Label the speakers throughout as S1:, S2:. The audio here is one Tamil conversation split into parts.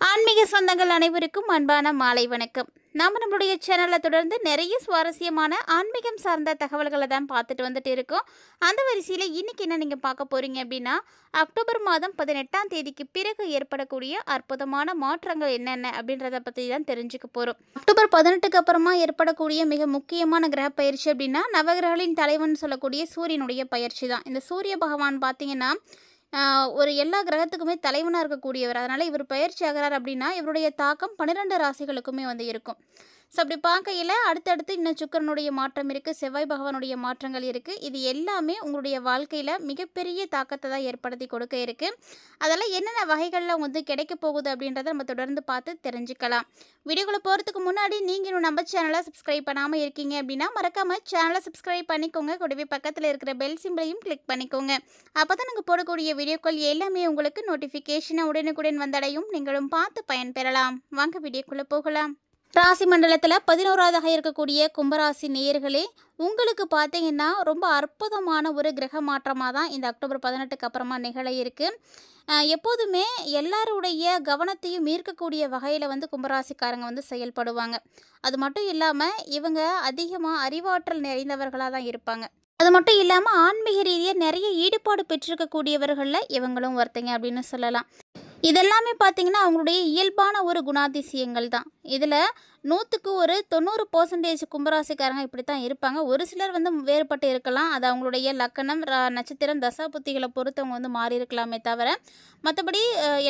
S1: ஆன்மீக சொந்தங்கள் அனைவருக்கும் அன்பான மாலை வணக்கம். நம்மளுடைய சேனலை தொடர்ந்து நிறைய சுவாரஸ்யமான ஆன்மீகம் சார்ந்த தகவல்களை தான் பார்த்துட்டு வந்துட்டு இருக்கோம். அந்த வரிசையில் இன்னைக்கு என்ன நீங்கள் பார்க்க போகிறீங்க அப்படின்னா, அக்டோபர் மாதம் 18ஆம் தேதிக்கு பிறகு ஏற்படக்கூடிய அற்புதமான மாற்றங்கள் என்னென்ன அப்படின்றத பற்றி தான் தெரிஞ்சுக்க போகிறோம். அக்டோபர் 18க்கு அப்புறமா ஏற்படக்கூடிய மிக முக்கியமான கிரக பயிற்சி அப்படின்னா, நவகிரகங்களின் தலைவன் சொல்லக்கூடிய சூரியனுடைய பயிற்சி தான். இந்த சூரிய பகவான் பார்த்தீங்கன்னா ஒரு எல்லா கிரகத்துக்குமே தலைவனாக இருக்கக்கூடியவர். அதனால் இவர் பயிற்சி ஆகிறார் அப்படின்னா இவருடைய தாக்கம் 12 ராசிகளுக்குமே வந்து இருக்கும். ஸோ அப்படி பார்க்கையில் அடுத்தடுத்து இன்னும் சுக்கிரனுடைய மாற்றம் இருக்குது, செவ்வாய் பகவானுடைய மாற்றங்கள் இருக்குது. இது எல்லாமே உங்களுடைய வாழ்க்கையில் மிகப்பெரிய தாக்கத்தை தான் ஏற்படுத்தி கொடுக்க இருக்குது. அதெல்லாம் என்னென்ன வகைகளில் வந்து கிடைக்க போகுது அப்படின்றத நம்ம தொடர்ந்து பார்த்து தெரிஞ்சுக்கலாம். வீடியோக்குள்ளே போகிறதுக்கு முன்னாடி நீங்கள் இன்னும் நம்ம சேனலை சப்ஸ்கிரைப் பண்ணாமல் இருக்கீங்க அப்படின்னா மறக்காமல் சேனலை சப்ஸ்கிரைப் பண்ணிக்கோங்க. கூடவே பக்கத்தில் இருக்கிற பெல் சிம்பிளையும் கிளிக் பண்ணிக்கோங்க. அப்போ தான் நாங்கள் போடக்கூடிய வீடியோக்கள் எல்லாமே உங்களுக்கு நோட்டிஃபிகேஷனை உடனுக்குடன் வந்தடையும். நீங்களும் பார்த்து பயன்பெறலாம். வாங்க வீடியோக்குள்ளே போகலாம். ராசி மண்டலத்தில் 11ஆவதாக இருக்கக்கூடிய கும்பராசி நேயர்களே, உங்களுக்கு பார்த்தீங்கன்னா ரொம்ப அற்புதமான ஒரு கிரக மாற்றமாக தான் இந்த அக்டோபர் 18க்கு அப்புறமா நிகழ இருக்குது. எப்போதுமே எல்லாருடைய கவனத்தையும் ஈர்க்கக்கூடிய வகையில் வந்து கும்பராசிக்காரங்க வந்து செயல்படுவாங்க. அது மட்டும் இல்லாமல் இவங்க அதிகமாக அறிவாற்றல் நிறைந்தவர்களாக தான் இருப்பாங்க. அது மட்டும் இல்லாமல் ஆன்மீக ரீதியாக நிறைய ஈடுபாடு பெற்றிருக்கக்கூடியவர்களில் இவங்களும் ஒருத்தங்க அப்படின்னு சொல்லலாம். இதெல்லாமே பார்த்திங்கன்னா அவங்களுடைய இயல்பான ஒரு குணாதிசயங்கள் தான். இதில் 100க்கு ஒரு 90% கும்பராசிக்காரங்க இப்படி தான் இருப்பாங்க. ஒரு சிலர் வந்து வேறுபட்டு இருக்கலாம். அது அவங்களுடைய லக்கணம், நட்சத்திரம், தசாபுத்திகளை பொறுத்தவங்க வந்து மாறி இருக்கலாமே தவிர மற்றபடி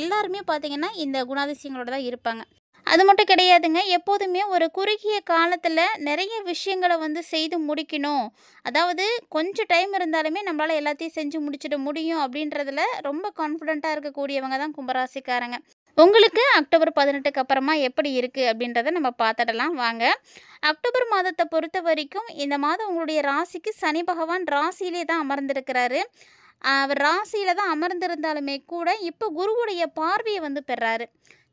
S1: எல்லாருமே பார்த்திங்கன்னா இந்த குணாதிசயங்களோட தான் இருப்பாங்க. அது மட்டும் கிடையாதுங்க. எப்போதுமே ஒரு குறுகிய காலத்தில் நிறைய விஷயங்களை வந்து செய்து முடிக்கணும், அதாவது கொஞ்சம் டைம் இருந்தாலுமே நம்மளால் எல்லாத்தையும் செஞ்சு முடிச்சிட முடியும் அப்படின்றதுல ரொம்ப கான்ஃபிடெண்ட்டாக இருக்கக்கூடியவங்க தான் கும்பராசிக்காரங்க. உங்களுக்கு அக்டோபர் 18க்கு அப்புறமா எப்படி இருக்குது அப்படின்றத நம்ம பார்த்துடலாம் வாங்க. அக்டோபர் மாதத்தை பொறுத்த வரைக்கும் இந்த மாதம் உங்களுடைய ராசிக்கு சனி பகவான் ராசியிலே தான் அமர்ந்திருக்கிறாரு. அவர் ராசியில் தான் அமர்ந்திருந்தாலுமே கூட இப்போ குருவுடைய பார்வையை வந்து பெறாரு.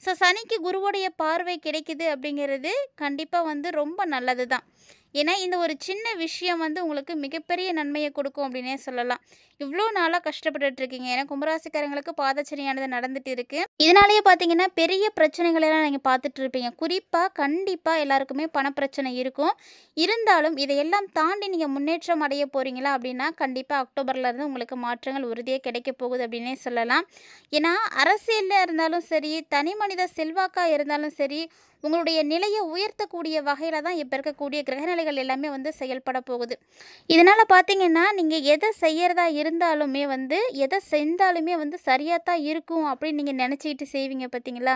S1: ஸோ சனிக்கு குருவுடைய பார்வை கிடைக்குது அப்படிங்கிறது கண்டிப்பாக வந்து ரொம்ப நல்லது தான். ஏன்னா இந்த ஒரு சின்ன விஷயம் வந்து உங்களுக்கு மிகப்பெரிய நன்மையை கொடுக்கும் அப்படின்னே சொல்லலாம். இவ்வளோ நாளாக கஷ்டப்பட்டுட்டு இருக்கீங்க. ஏன்னா கும்பராசிக்காரங்களுக்கு பாதச்சனியானது நடந்துட்டு இருக்கு. இதனாலேயே பார்த்தீங்கன்னா பெரிய பிரச்சனைகளெல்லாம் நீங்கள் பார்த்துட்டு இருப்பீங்க. குறிப்பாக கண்டிப்பாக எல்லாருக்குமே பணப்பிரச்சனை இருக்கும். இருந்தாலும் இதையெல்லாம் தாண்டி நீங்கள் முன்னேற்றம் அடைய போகிறீங்களா அப்படின்னா கண்டிப்பாக அக்டோபர்லேருந்து உங்களுக்கு மாற்றங்கள் உறுதியாக கிடைக்க போகுது அப்படின்னே சொல்லலாம். ஏன்னா அரசியலில் இருந்தாலும் சரி, தனி மனித செல்வாக்காக இருந்தாலும் சரி, உங்களுடைய நிலையை உயர்த்தக்கூடிய வகையில் தான் இப்போ இருக்கக்கூடிய கிரகநிலைகள் எல்லாமே வந்து செயல்பட போகுது. இதனால் பார்த்தீங்கன்னா நீங்கள் எதை செய்கிறதா இருந்தாலுமே வந்து எதை செஞ்சாலுமே வந்து சரியாக தான் இருக்கும் அப்படின்னு நீங்கள் நினச்சிக்கிட்டு செய்வீங்க பார்த்தீங்களா?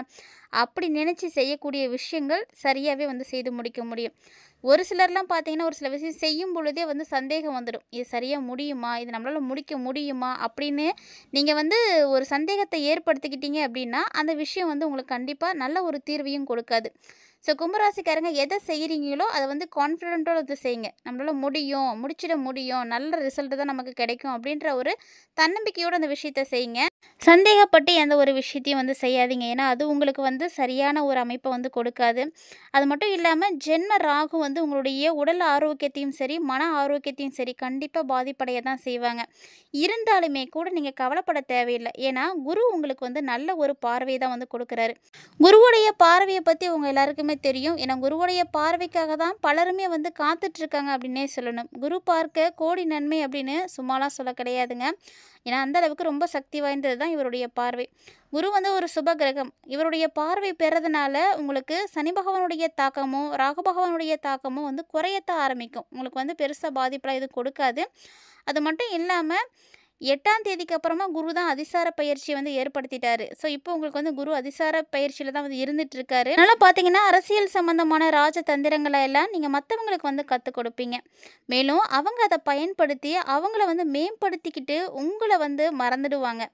S1: அப்படி நினச்சி செய்யக்கூடிய விஷயங்கள் சரியாகவே வந்து செய்து முடிக்க முடியும். ஒரு சிலர்லாம் பார்த்தீங்கன்னா ஒரு சில விஷயம் செய்யும் பொழுதே வந்து சந்தேகம் வந்துடும். இது சரியாக முடியுமா, இது நம்மளால் முடிக்க முடியுமா அப்படின்னு நீங்கள் வந்து ஒரு சந்தேகத்தை ஏற்படுத்திக்கிட்டீங்க அப்படின்னா அந்த விஷயம் வந்து உங்களுக்கு கண்டிப்பாக நல்ல ஒரு தீர்வையும் கொடுக்காது. ஸோ கும்பராசிக்காரங்க எதை செய்கிறீங்களோ அதை வந்து கான்ஃபிடென்ட்டோடு வந்து செய்யுங்க. நம்மளால் முடியும், முடிச்சிட முடியும், நல்ல ரிசல்ட்டு தான் நமக்கு கிடைக்கும் அப்படின்ற ஒரு தன்னம்பிக்கையோடு அந்த விஷயத்தை செய்யுங்க. சந்தேகப்பட்டு எந்த ஒரு விஷயத்தையும் வந்து செய்யாதீங்க. ஏன்னா அது உங்களுக்கு வந்து சரியான ஒரு அமைப்பை வந்து கொடுக்காது. அது மட்டும் இல்லாமல் ஜென்ம ராகு வந்து உங்களுடைய உடல் ஆரோக்கியத்தையும் சரி, மன ஆரோக்கியத்தையும் சரி கண்டிப்பாக பாதிப்படைய தான் செய்வாங்க. இருந்தாலுமே கூட நீங்கள் கவலைப்பட தேவையில்லை. ஏன்னா குரு உங்களுக்கு வந்து நல்ல ஒரு பார்வையை தான் வந்து கொடுக்குறாரு. குருவுடைய பார்வையை பற்றி உங்கள் எல்லாருக்குமே தெரியும். ஏன்னா குருவுடைய பார்வைக்காக தான் பலருமே வந்து காத்துட்ருக்காங்க அப்படின்னே சொல்லணும். குரு பார்க்க கோடி நன்மை அப்படின்னு சும்மாலாம் சொல்ல கிடையாதுங்க. ஏன்னா அந்த அளவுக்கு ரொம்ப சக்தி வாய்ந்தது தான் இவருடைய பார்வை. குரு வந்து ஒரு சுப கிரகம். இவருடைய பார்வை பெறதுனால உங்களுக்கு சனி பகவானுடைய தாக்கமோ ராகு பகவானுடைய தாக்கமோ வந்து குறையத்தான் ஆரம்பிக்கும். உங்களுக்கு வந்து பெருசாக பாதிப்பெலாம் எதுவும் கொடுக்காது. அது மட்டும் இல்லாமல் 8ஆம் தேதிக்கு அப்புறமா குரு தான் அதிசார பயிற்சியை வந்து ஏற்படுத்திட்டாரு. ஸோ இப்போ உங்களுக்கு வந்து குரு அதிசார பயிற்சியில் தான் வந்து இருந்துட்டு இருக்காரு. அதனால் பார்த்தீங்கன்னா அரசியல் சம்பந்தமான ராஜதந்திரங்களை எல்லாம் நீங்கள் மற்றவங்களுக்கு வந்து கற்றுக் கொடுப்பீங்க. மேலும் அவங்க அதை பயன்படுத்தி அவங்கள வந்து மேம்படுத்திக்கிட்டு உங்களை வந்து மறந்துடுவாங்க.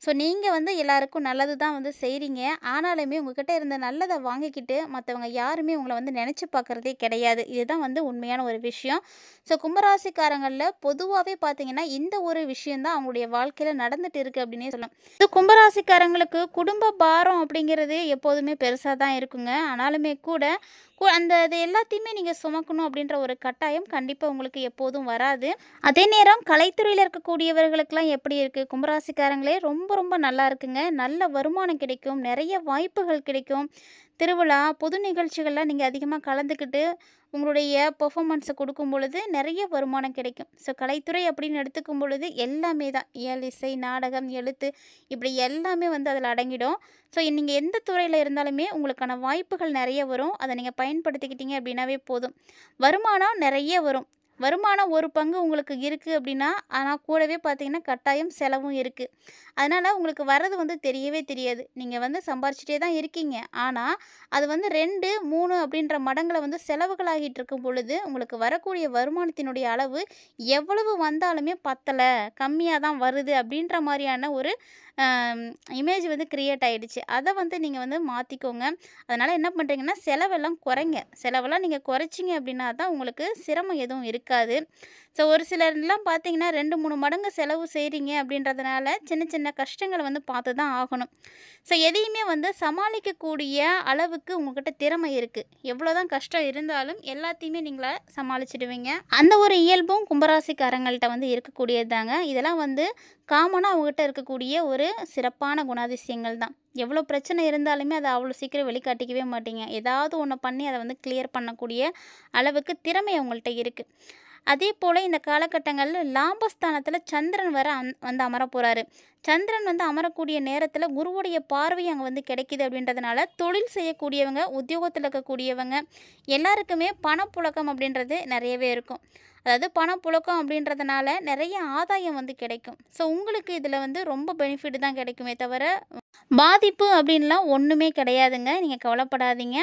S1: ஸோ நீங்கள் வந்து எல்லாருக்கும் நல்லது தான் வந்து செய்கிறீங்க. ஆனாலுமே உங்ககிட்ட இருந்த நல்லதை வாங்கிக்கிட்டு மற்றவங்க யாருமே உங்களை வந்து நினச்சி பார்க்குறதே கிடையாது. இதுதான் வந்து உண்மையான ஒரு விஷயம். ஸோ கும்பராசிக்காரங்களில் பொதுவாகவே பார்த்தீங்கன்னா இந்த ஒரு விஷயந்தான் அவங்களுடைய வாழ்க்கையில் நடந்துட்டு இருக்குது அப்படின்னே சொல்லலாம். இது கும்பராசிக்காரங்களுக்கு குடும்ப பாரம் அப்படிங்கிறது எப்போதுமே பெருசாக தான் இருக்குங்க. ஆனாலுமே கூட அந்த இது எல்லாத்தையுமே நீங்கள் சுமக்கணும் அப்படின்ற ஒரு கட்டாயம் கண்டிப்பாக உங்களுக்கு எப்போதும் வராது. அதே நேரம் கலைத்துறையில் இருக்கக்கூடியவர்களுக்கெல்லாம் எப்படி இருக்குது, கும்பராசிக்காரங்களே ரொம்ப ரொம்ப ரொம்ப நல்லா இருக்குங்க. நல்ல வருமானம் கிடைக்கும். நிறைய வாய்ப்புகள் கிடைக்கும். திருவிழா, பொது நிகழ்ச்சிகள்லாம் நீங்க அதிகமா கலந்துக்கிட்டு, உங்களுடைய பெர்ஃபார்மன்ஸ குடுக்கும் பொழுது நிறைய வருமானம் கிடைக்கும். ஸோ கலைத்துறை அப்படின்னு எடுத்துக்கும் பொழுது எல்லாமே தான். இயல், இசை, நாடகம், எழுத்து இப்படி எல்லாமே வந்து அதில அடங்கிடும். ஸோ நீங்க எந்த துறையில இருந்தாலுமே உங்களுக்கான வாய்ப்புகள் நிறைய வரும். அத நீங்க பயன்படுத்திக்கிட்டீங்க அப்படின்னாவே போதும். வருமானம் நிறைய வரும். வருமானம் ஒரு பங்கு உங்களுக்கு இருக்குது அப்படின்னா, ஆனா கூடவே பார்த்தீங்கன்னா கட்டாயம் செலவும் இருக்குது. அதனால உங்களுக்கு வர்றது வந்து தெரியவே தெரியாது. நீங்க வந்து சம்பாரிச்சுட்டே தான் இருக்கீங்க. ஆனா, அது வந்து 2, 3 அப்படின்ற மடங்குல வந்து செலவுகளாகிட்டு இருக்கும் பொழுது, உங்களுக்கு வரக்கூடிய வருமானத்தினுடைய அளவு எவ்வளவு வந்தாலுமே பத்தல, கம்மியா தான் வருது அப்படின்ற மாரியான ஒரு அ இமேஜ் வந்து கிரியேட் ஆயிடுச்சு. அத வந்து நீங்க வந்து மாத்திக்கோங்க. அதனால என்ன பண்றீங்கன்னா, செலவெல்லாம் குறைங்க. செலவெல்லாம் நீங்க குறைச்சீங்க அப்படின்னா தான் உங்களுக்கு சிரமம் எதுவும் இருக்காது. ஸோ ஒரு சிலர்லாம் பார்த்தீங்கன்னா 2, 3 மடங்கு செலவு செய்றீங்க அப்படின்றதுனால, சின்ன சின்ன கஷ்டங்கள வந்து பார்த்து தான் ஆகணும். ஸோ எதையுமே வந்து சமாளிக்கக்கூடிய அளவுக்கு உங்ககிட்ட திறமை இருக்கு. எவ்வளோதான் கஷ்டம் இருந்தாலும் எல்லாத்தையுமே நீங்கள சமாளிச்சுடுவீங்க. அந்த ஒரு இயல்பும் கும்பராசிக்காரங்கள்ட்ட வந்து இருக்கக்கூடியது தாங்க. இதெல்லாம் வந்து காமனா அவங்ககிட்ட இருக்கக்கூடிய ஒரு சிறப்பான குணாதிசயங்கள் தான். எவ்வளோ பிரச்சனை இருந்தாலுமே அத அவ்வளோ சீக்கிரம் வெளிக்காட்டிக்கவே மாட்டீங்க. ஏதாவது ஒண்ணு பண்ணி அத வந்து கிளியர் பண்ணக்கூடிய அளவுக்கு திறமை உங்கள்ட்ட இருக்கு. அதேபோல இந்த காலகட்டங்கள்ல லாபஸ்தானத்துல சந்திரன் வேற வந்து அமரப் போறாரு. சந்திரன் வந்து அமரக்கூடிய நேரத்துல குருவுடைய பார்வை அங்க வந்து கிடைக்குது அப்படின்றதுனால, தொழில் செய்யக்கூடியவங்க, உத்தியோகத்துல இருக்கக்கூடியவங்க எல்லாருக்குமே பணப்புழக்கம் அப்படின்றது நிறையவே இருக்கும். அதாவது பணப்புழக்கம் அப்படின்றதுனால நிறைய ஆதாயம் வந்து கிடைக்கும். ஸோ உங்களுக்கு இதில வந்து ரொம்ப பெனிஃபிட் தான் கிடைக்குமே தவிர, பாதிப்பு அப்படின்லாம் ஒண்ணுமே கிடையாதுங்க. நீங்க கவலைப்படாதீங்க.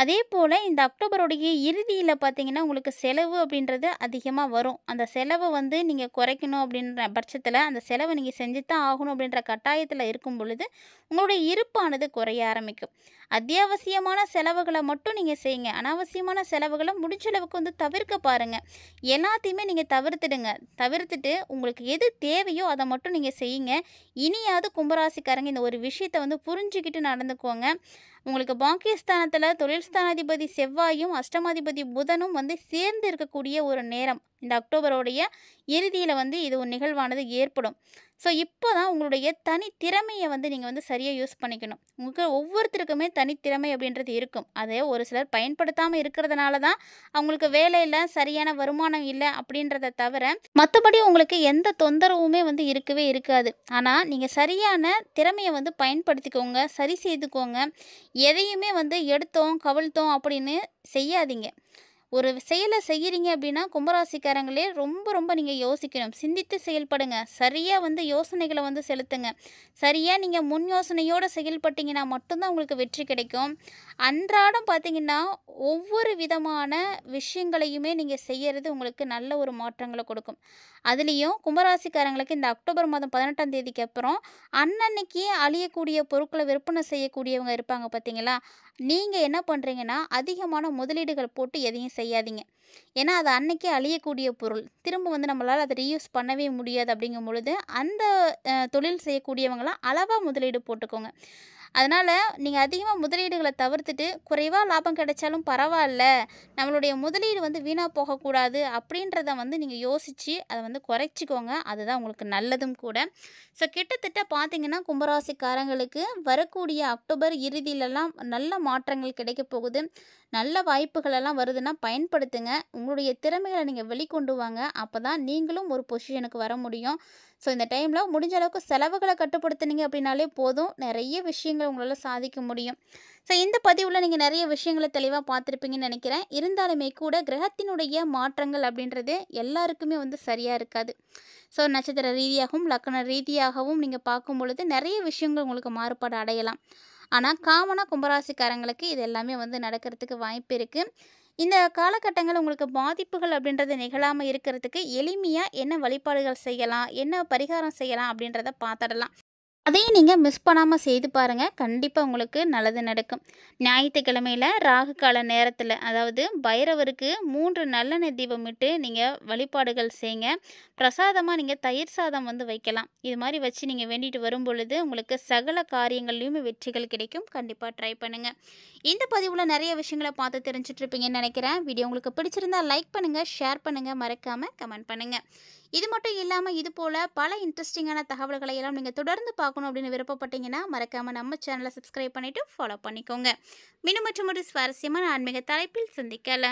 S1: அதேபோல இந்த அக்டோபருடைய இறுதியில பார்த்தீங்கன்னா, உங்களுக்கு செலவு அப்படின்றது அதிகமா வரும். அந்த செலவ வந்து நீங்க குறைக்கணும் அப்படின்ற பட்சத்தில, அந்த செலவ நீங்க செஞ்சு தான் ஆகணும் அப்படின்ற கட்டாயத்தில இருக்கும் பொழுது, உங்களுடைய இருப்பானது குறைய ஆரம்பிக்கும். அத்தியாவசியமான செலவுகள மட்டும் நீங்க செய்யுங்க. அனாவசியமான செலவுகள முடிஞ்ச அளவுக்கு வந்து தவிர்க்க பாருங்க. எல்லாத்தையுமே நீங்க தவிர்த்துடுங்க. தவிர்த்துட்டு உங்களுக்கு எது தேவையோ அத மட்டும் நீங்க செய்யுங்க. இனியாவது கும்பராசிக்காரங்க இந்த ஒரு விஷயத்த வந்து புரிஞ்சுக்கிட்டு நடந்துக்கோங்க. உங்களுக்கு பாக்கியஸ்தானத்துல தொழில் ஸ்தானாதிபதி செவ்வாயும், அஷ்டமாதிபதி புதனும் வந்து சேர்ந்து இருக்கக்கூடிய ஒரு நேரம். இந்த அக்டோபருடைய இறுதியில வந்து இது ஒரு நிகழ்வானது ஏற்படும். ஸோ இப்போ தான் உங்களுடைய தனித்திறமைய வந்து நீங்க வந்து சரியா யூஸ் பண்ணிக்கணும். உங்களுக்கு ஒவ்வொருத்தருக்குமே தனித்திறமை அப்படின்றது இருக்கும். அத ஒரு சிலர் பயன்படுத்தாம இருக்கிறதுனால தான் அவங்களுக்கு வேலை இல்ல, சரியான வருமானம் இல்ல அப்படின்றத தவிர, மத்தபடி உங்களுக்கு எந்த தொந்தரவுமே வந்து இருக்கவே இருக்காது. ஆனா, நீங்க சரியான திறமைய வந்து பயன்படுத்திக்கோங்க, சரி செய்துக்கோங்க. எதையுமே வந்து எடுத்தோம், கவிழ்த்தோம் அப்படின்னு செய்யாதீங்க. ஒரு செயல செய்யறீங்க அப்படின்னா, கும்பராசிக்காரங்களே ரொம்ப ரொம்ப நீங்க யோசிக்கணும். சிந்தித்து செயல்படுங்க. சரியா வந்து யோசனைகள வந்து செலுத்துங்க. சரியா நீங்க முன் யோசனையோட செயல்பட்டீங்கன்னா மட்டும் தான் உங்களுக்கு வெற்றி கிடைக்கும். அன்றாடம் பார்த்தீங்கன்னா, ஒவ்வொரு விதமான விஷயங்களையுமே நீங்க செய்யறது உங்களுக்கு நல்ல ஒரு மாற்றங்கள கொடுக்கும். அதுலயும் கும்பராசிக்காரங்களுக்கு இந்த அக்டோபர் மாதம் 18ஆம் தேதிக்கு அப்புறம், அன்னன்னைக்கே அழியக்கூடிய பொருட்கள விற்பனை செய்யக்கூடியவங்க இருப்பாங்க பார்த்தீங்களா? நீங்க என்ன பண்றீங்கன்னா, அதிகமான முதலீடுகள் போட்டு எதையும் செய்யாதீங்க. ஏன்னா, அது அன்னைக்கே அழியக்கூடிய பொருள். திரும்ப வந்து நம்மளால அத ரீயூஸ் பண்ணவே முடியாது அப்படிங்கும் பொழுது, அந்த தொழில் செய்யக்கூடியவங்கலாம் அளவா முதலீடு போட்டுக்கோங்க. அதனால நீங்க அதிகமா முதலீடுகள தவிர்த்துட்டு, குறைவா லாபம் கிடைச்சாலும் பரவால்ல, நம்மளுடைய முதலீடு வந்து வீணா போகக்கூடாது அப்படின்றத வந்து நீங்க யோசிச்சு, அத வந்து குறைச்சிக்கோங்க. அதுதான் உங்களுக்கு நல்லதும் கூட. ஸோ கிட்டத்தட்ட பார்த்தீங்கன்னா, கும்பராசிக்காரங்களுக்கு வரக்கூடிய அக்டோபர் இறுதியிலலாம் நல்ல மாற்றங்கள் கிடைக்கப் போகுது. நல்ல வாய்ப்புகள் எல்லாம் வருதுன்னா பயன்படுத்துங்க. உங்களுடைய திறமைகள நீங்க வெளிக்கொண்டு வாங்க. அப்பதான் நீங்களும் ஒரு பொசிஷனுக்கு வர முடியும். ஸோ இந்த டைம்ல முடிஞ்ச அளவுக்கு செலவுகள கட்டுப்படுத்துனீங்க அப்படின்னாலே போதும். நிறைய விஷயங்கள் உங்களால சாதிக்க முடியும். ஸோ இந்த பதிவுல நீங்க நிறைய விஷயங்கள தெளிவா பார்த்துருப்பீங்கன்னு நினைக்கிறேன். இருந்தாலுமே கூட கிரகத்தினுடைய மாற்றங்கள் அப்படின்றது எல்லாருக்குமே வந்து சரியா இருக்காது. ஸோ நட்சத்திர ரீதியாகவும், லக்கண ரீதியாகவும் நீங்க பார்க்கும் பொழுது நிறைய விஷயங்கள் உங்களுக்கு மாறுபாடு அடையலாம். ஆனா, காமனா கும்பராசிக்காரங்களுக்கு இது எல்லாமே வந்து நடக்கிறதுக்கு வாய்ப்பு இருக்கு. இந்த காலகட்டங்கள்ல உங்களுக்கு பாதிப்புகள் அப்படின்றது நிகழாம இருக்கிறதுக்கு எளிமையா என்ன வழிபாடுகள் செய்யலாம்? என்ன பரிகாரம் செய்யலாம்? அப்படின்றத பார்த்துடலாம். அதையும் நீங்க மிஸ் பண்ணாம செய்து பாருங்க. கண்டிப்பா உங்களுக்கு நல்லது நடக்கும். ஞாயித்துக்கிழமையில ராகு கால நேரத்துல, அதாவது பைரவருக்கு 3 நல்லெண்ணெய் தீபமிட்டு நீங்க வழிபாடுகள் செய்யுங்க. பிரசாதமா நீங்க தயிர் சாதம் வந்து வைக்கலாம். இது மாரி வச்சு நீங்க வேண்டிட்டு வரும்பொழுது, உங்களுக்கு சகல காரியங்கள்லயுமே வெற்றிகள் கிடைக்கும். கண்டிப்பா ட்ரை பண்ணுங்க. இந்த பதிவுல நிறைய விஷயங்கள பார்த்து தெரிஞ்சுட்டு இருப்பீங்கன்னு நினைக்கிறேன். வீடியோ உங்களுக்கு பிடிச்சிருந்தா லைக் பண்ணுங்க, ஷேர் பண்ணுங்க, மறக்காம கமெண்ட் பண்ணுங்க. இது மட்டும் இல்லாமல் இது போல் பல இன்ட்ரெஸ்டிங்கான தகவல்களை எல்லாம் நீங்கள் தொடர்ந்து பார்க்கணும் அப்படின்னு விருப்பப்பட்டீங்கன்னா மறக்காமல் நம்ம சேனலை சப்ஸ்கிரைப் பண்ணிவிட்டு ஃபாலோ பண்ணிக்கோங்க. மீண்டும் மற்றும் ஒரு சுவாரஸ்யமான ஆன்மீக தலைப்பில் சந்திக்கலாம்.